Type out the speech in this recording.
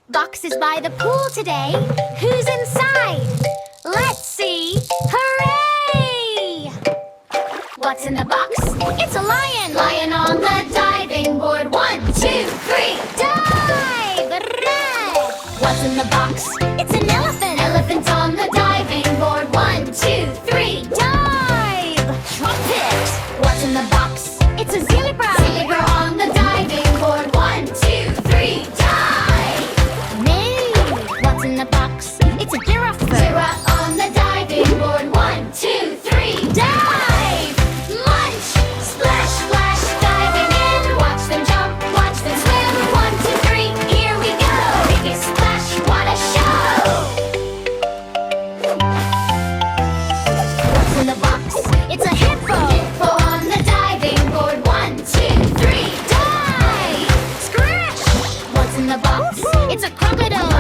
Boxes by the pool today. Who's inside? Let's see. Hooray! What's in the box? It's a lion. Lion on the diving board. 1, 2, 3. Dive! Hooray! What's in the box? It's an elephant. Elephant on the diving board. 1, 2, 3. Dive! Trumpet! What's in the box? It's a zebra. Zebra on the diving board. 1, 2, 3. Dive! Moo! What's in the box? It's a giraffe. Giraffe on the diving board. 1, 2, 3. Dive! Munch! Splash, splash, diving in. Watch them jump, watch them swim. 1, 2, 3. Here we go. Biggest splash, what a show! What's in the box? It's a hippo. Hippo on the diving board. 1, 2, 3. Dive! Scratch! What's in the box? It's a crocodile.